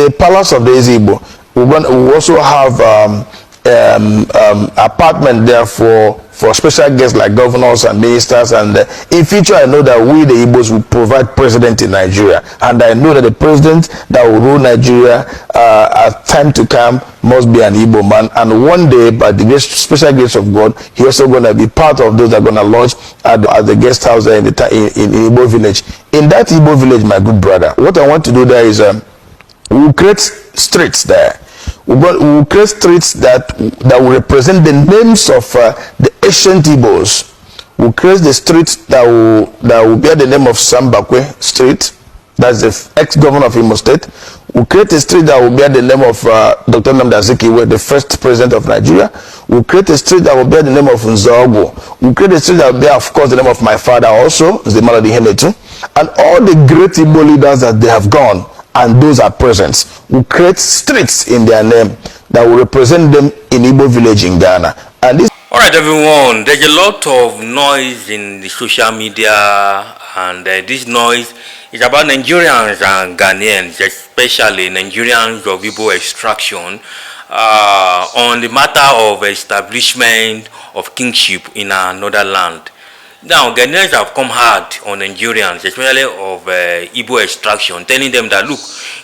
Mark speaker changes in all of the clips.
Speaker 1: the palace of the Igbo, we also have apartment there for special guests like governors and ministers, and in future I know that we the Igbos will provide president in Nigeria, and I know that the president that will rule Nigeria at time to come must be an Igbo man, and one day by the special grace of God he also going to be part of those that are going to lodge at the guest house there in Igbo village. In that Igbo village, my good brother, what I want to do there is we'll create streets there. We'll create streets that will represent the names of the ancient Igbos. We'll create the streets that will bear the name of Sambakwe Street. That's the ex-governor of Imo State. We'll create a street that will bear the name of Dr. Nnamdi Azikiwe, the first president of Nigeria. We'll create a street that will bear the name of Nzogbo. We'll create a street that will bear, of course, the name of my father also, Zemaladi Hemetu, and all the great Igbo leaders that they have gone, and those are present. We create streets in their name that will represent them in Igbo village in Ghana. And this.
Speaker 2: All right, everyone. There's a lot of noise in the social media, and this noise is about Nigerians and Ghanaians, especially Nigerians of Igbo extraction, on the matter of establishment of kingship in another land. Now, Ghanaians have come hard on Nigerians, especially of Igbo extraction, telling them that, look,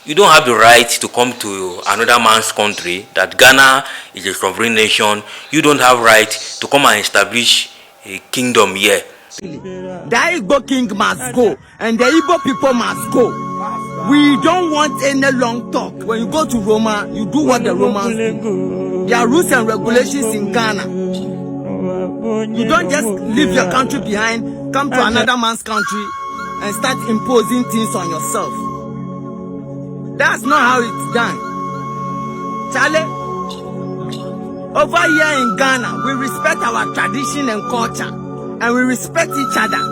Speaker 2: you don't have the right to come to another man's country, that Ghana is a sovereign nation. You don't have right to come and establish a kingdom here.
Speaker 3: The Igbo king must go, and the Igbo people must go. We don't want any long talk. When you go to Roma, you do what the Romans do. There are rules and regulations in Ghana. You don't just leave your country behind, come to another man's country and start imposing things on yourself. That's not how it's done. Charlie, over here in Ghana, we respect our tradition and culture, and we respect each other.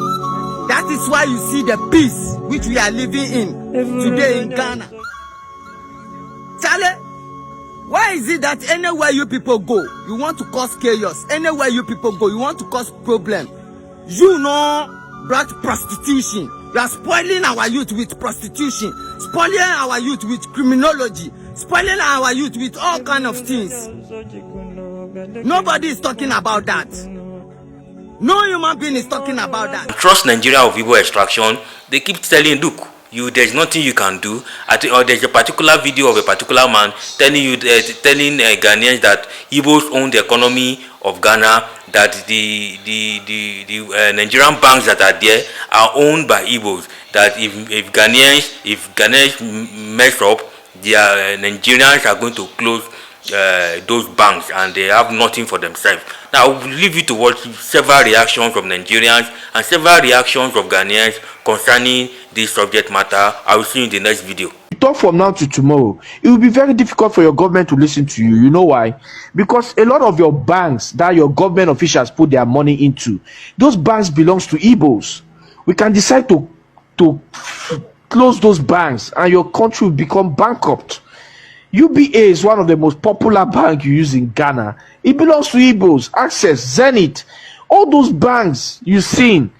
Speaker 3: That is why you see the peace which we are living in today in Ghana. Charlie, why is it that anywhere you people go, you want to cause chaos? Anywhere you people go, you want to cause problem? You know, brought prostitution. You are spoiling our youth with prostitution, spoiling our youth with criminology, spoiling our youth with all kind of things. Nobody is talking about that. No human being is talking about that.
Speaker 2: Trust Nigeria of Igbo extraction. They keep telling, look, there's nothing you can do. Or there's a particular video of a particular man telling Ghanaians that Igbos own the economy of Ghana, that the Nigerian banks that are there are owned by Igbos, that if Ghanaians mess up, Nigerians are going to close those banks and they have nothing for themselves. Now, I will leave you to watch several reactions from Nigerians and several reactions of Ghanaians concerning this subject matter. I will see you in the next video.
Speaker 4: Talk from now to tomorrow. It will be very difficult for your government to listen to you. You know why? Because a lot of your banks that your government officials put their money into, those banks belongs to Igbos. We can decide to close those banks and your country will become bankrupt. UBA is one of the most popular banks you use in Ghana. It belongs to Igbos, Access, Zenith, all those banks you've seen.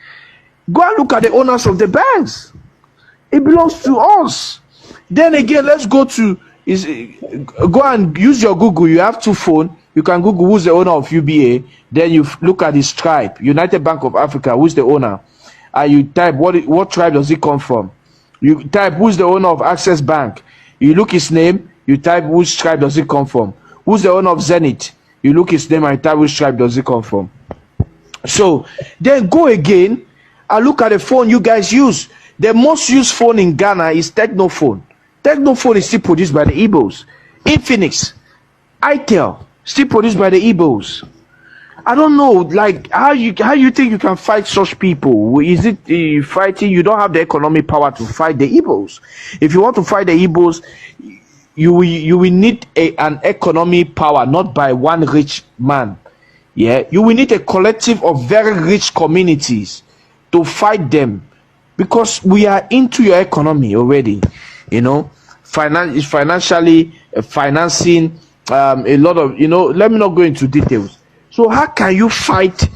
Speaker 4: Go and look at the owners of the banks. It belongs to us. Then again, let's go and use your Google. You have two phones. You can Google who's the owner of UBA. Then you look at his tribe, United Bank of Africa, who's the owner. And you type what tribe does it come from. You type who's the owner of Access Bank. You look his name. You type which tribe does it come from. Who's the owner of Zenith? You look his name and type which tribe does it come from. So then go again and look at the phone you guys use. The most used phone in Ghana is Technophone. Technophone is still produced by the Igbos. Infinix, Itel, still produced by the Igbos. I don't know, like how you think you can fight such people? Is it fighting? You don't have the economic power to fight the Igbos. If you want to fight the Igbos, you will need an economic power, not by one rich man. Yeah, you will need a collective of very rich communities to fight them, because we are into your economy already. You know, financially financing a lot of, you know. Let me not go into details. So how can you fight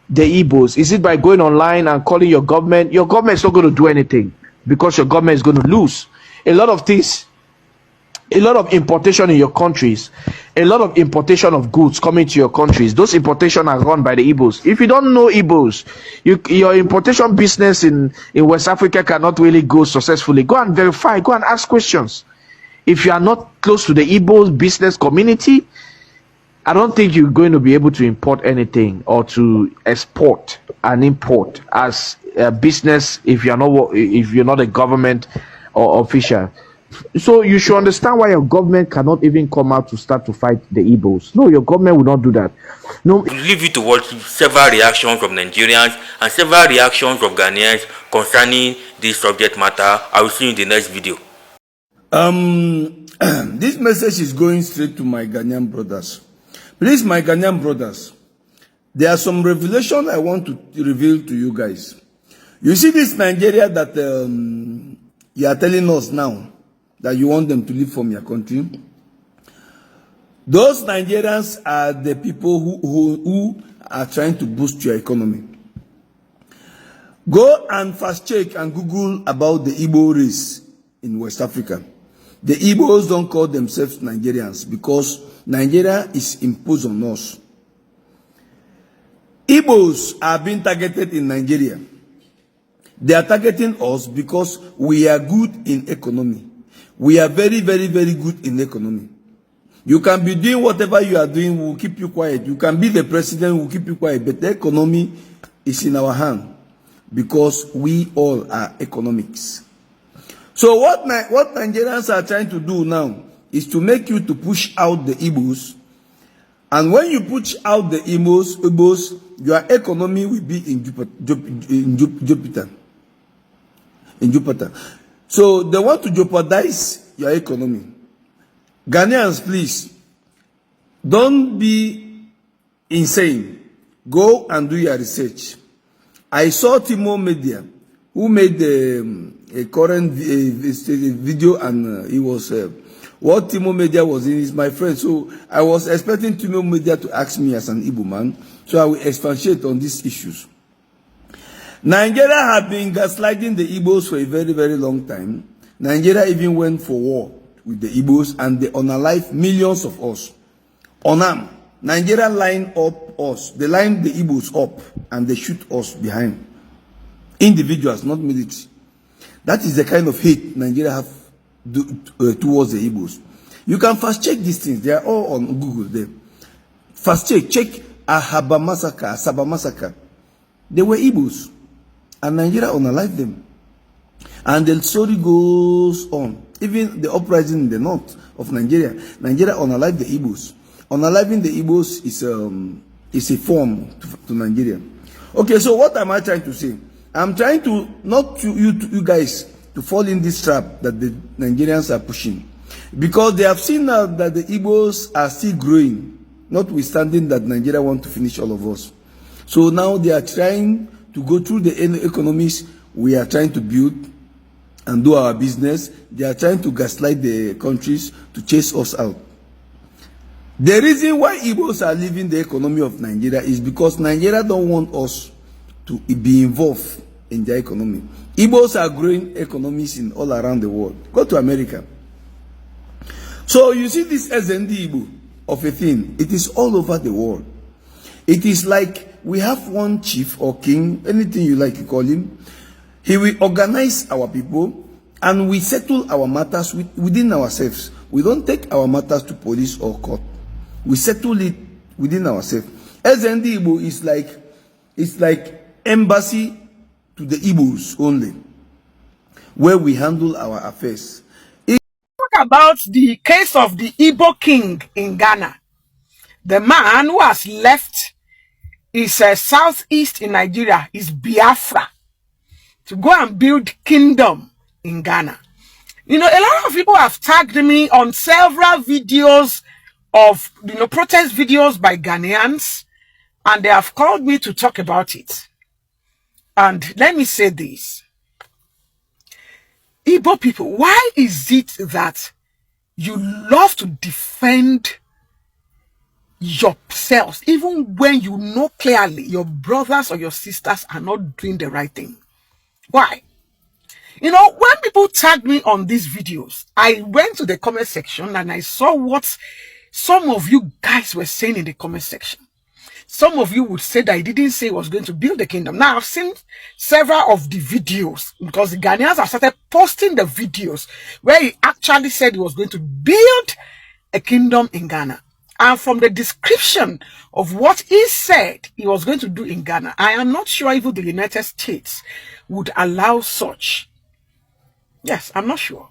Speaker 4: the Igbos? Is it by going online and calling your government? Your government is not going to do anything, because your government is going to lose a lot of things. a lot of importation in your countries, a lot of importation of goods coming to your countries. Those importation are run by the Igbos. If you don't know Igbos, your importation business in West Africa cannot really go successfully. Go and verify, go and ask questions. If you are not close to the Igbo business community, I don't think you're going to be able to import anything or to export and import as a business if you're not a government or official. So you should understand why your government cannot even come out to start to fight the Igbos. No, your government will not do that. No.
Speaker 2: Leave you to watch several reactions from Nigerians and several reactions from Ghanaians concerning this subject matter. I will see you in the next video.
Speaker 5: This message is going straight to my Ghanaian brothers. Please, my Ghanaian brothers, there are some revelation I want to reveal to you guys. You see this Nigeria that you are telling us now that you want them to leave from your country. Those Nigerians are the people who are trying to boost your economy. Go and fast check and Google about the Igbo race in West Africa. The Igbos don't call themselves Nigerians because Nigeria is imposed on us. Igbos are being targeted in Nigeria. They are targeting us because we are good in economy. We are very, very, very good in economy. You can be doing whatever you are doing, we will keep you quiet. You can be the president, we will keep you quiet. But the economy is in our hand because we all are economics. So what Nigerians are trying to do now is to make you to push out the Igbos. And when you push out the Igbos, your economy will be in Jupiter. In Jupiter. So they want to jeopardize your economy. Ghanaians, please, don't be insane. Go and do your research. I saw Timo Media, who made a current video, and he was what Timo Media was in is my friend. So I was expecting Timo Media to ask me as an Igbo man, so I will expatiate on these issues. Nigeria had been gaslighting the Igbos for a very, very long time. Nigeria even went for war with the Igbos, and they unalive millions of us. Unarmed. Nigeria line up us. They line the Igbos up, and they shoot us behind. Individuals, not military. That is the kind of hate Nigeria have towards the Igbos. You can fast check these things. They are all on Google there. Fast check Ahaba massacre, Asaba massacre. They were Igbos. And Nigeria unalive them. And the story goes on. Even the uprising in the north of Nigeria, Nigeria unalive the Igbos. Unaliving the Igbos is a form to Nigeria. Okay, so what am I trying to say? I'm trying to not you guys to fall in this trap that the Nigerians are pushing, because they have seen now that the Igbos are still growing, notwithstanding that Nigeria want to finish all of us. So now they are trying to go through the economies we are trying to build and do our business. They are trying to gaslight the countries to chase us out. The reason why Igbos are leaving the economy of Nigeria is because Nigeria don't want us to be involved in their economy. Igbos are growing economies in all around the world. Go to America. So you see this SND Igbo of a thing, it is all over the world. It is like we have one chief or king, anything you like you call him. He will organize our people and we settle our matters within ourselves. We don't take our matters to police or court. We settle it within ourselves. SND Igbo is like embassy to the Igbos only, where we handle our affairs.
Speaker 6: Talk about the case of the Igbo king in Ghana. The man who has left his southeast in Nigeria, is Biafra, to go and build kingdom in Ghana. You know, a lot of people have tagged me on several videos of, protest videos by Ghanaians, and they have called me to talk about it. And let me say this. Igbo people, why is it that you love to defend yourselves even when you know clearly your brothers or your sisters are not doing the right thing? Why? You know, when people tagged me on these videos, I went to the comment section and I saw what some of you guys were saying in the comment section. Some of you would say that he didn't say he was going to build the kingdom. Now, I've seen several of the videos because the Ghanaians have started posting the videos where he actually said he was going to build a kingdom in Ghana. And from the description of what he said he was going to do in Ghana, I am not sure even the United States would allow such. Yes, I'm not sure.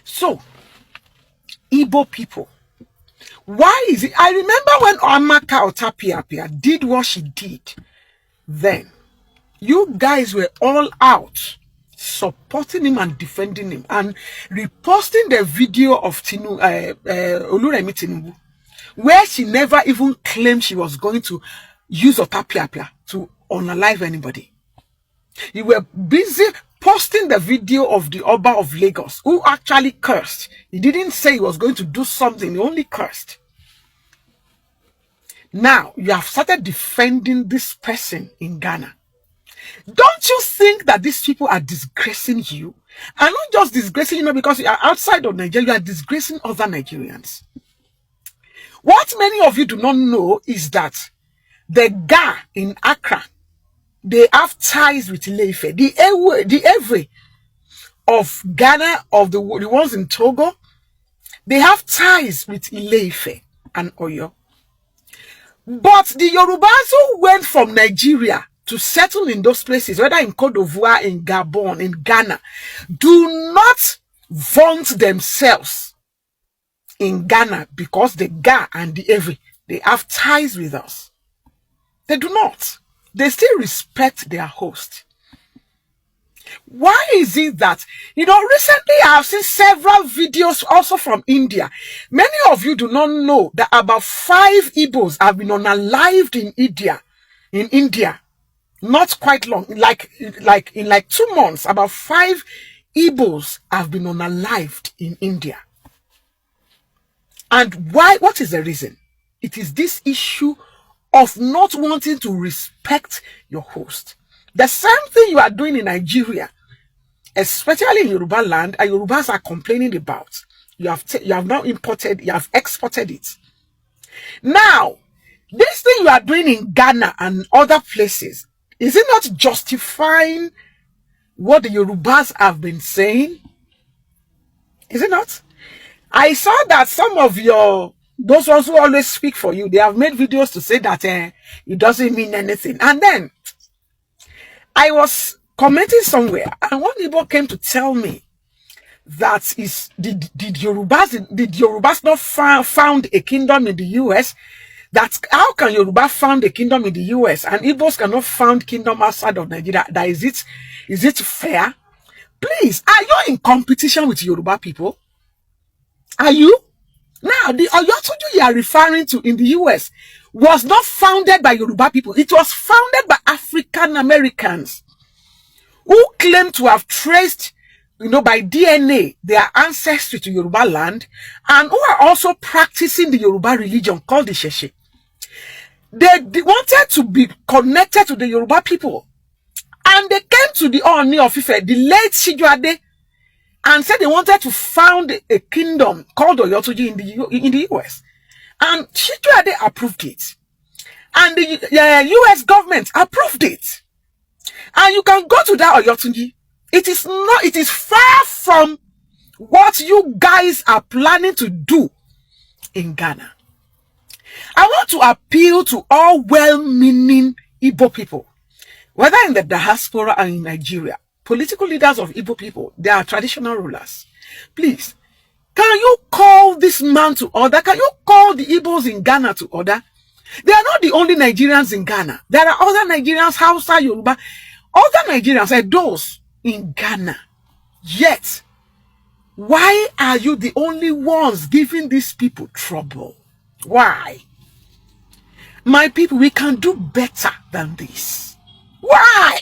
Speaker 6: So, Igbo people, why is it? I remember when Amaka Otapiapia did what she did, then you guys were all out supporting him and defending him and reposting the video of Oluremi Tinubu, where she never even claimed she was going to use Otapiapia to unalive anybody. You were busy posting the video of the Oba of Lagos, who actually cursed. He didn't say he was going to do something, he only cursed. Now, you have started defending this person in Ghana. Don't you think that these people are disgracing you? And not just disgracing you, because you are outside of Nigeria, you are disgracing other Nigerians. What many of you do not know is that the Ga in Accra, they have ties with Ile-Ife. The Ewe of Ghana, of the ones in Togo, they have ties with Ile-Ife and Oyo. But the Yorubas who went from Nigeria to settle in those places, whether in Côte d'Ivoire, in Gabon, in Ghana, do not vaunt themselves in Ghana because the Ga and the Ewe, they have ties with us. They do not. They still respect their host. Why is it that, you know, recently I have seen several videos also from India. Many of you do not know that about 5 Igbos have been unalived in India. Not quite long, like in 2 months, about 5 Igbos have been unalived in India. And why? What is the reason? It is this issue of not wanting to respect your host. The same thing you are doing in Nigeria, especially in Yoruba land, and Yorubas are complaining about. You have now imported, you have exported it. Now, this thing you are doing in Ghana and other places, is it not justifying what the Yorubas have been saying? Is it not? I saw that some of those ones who always speak for you, they have made videos to say that it doesn't mean anything. And then I was commenting somewhere, and one Igbo came to tell me that did Yorubas not found a kingdom in the US? That how can Yoruba found a kingdom in the US and Igbos cannot found kingdom outside of Nigeria? That is it fair? Please, are you in competition with Yoruba people? Are you? Now, the Oyotuju you are referring to in the US was not founded by Yoruba people. It was founded by African Americans who claim to have traced, by DNA their ancestry to Yoruba land, and who are also practicing the Yoruba religion called the Sheshe. They wanted to be connected to the Yoruba people, and they came to the Ooni of Ife, the late Sijuade, and said they wanted to found a kingdom called Oyotuji in the US. And Sijuade approved it. And the US government approved it. And you can go to that Oyotuji. It is far from what you guys are planning to do in Ghana. I want to appeal to all well-meaning Igbo people, whether in the diaspora and in Nigeria, political leaders of Igbo people, they are traditional rulers. Please, can you call this man to order? Can you call the Igbos in Ghana to order? They are not the only Nigerians in Ghana. There are other Nigerians, Hausa, Yoruba, other Nigerians are those in Ghana. Yet, why are you the only ones giving these people trouble? Why? My people, we can do better than this. Why?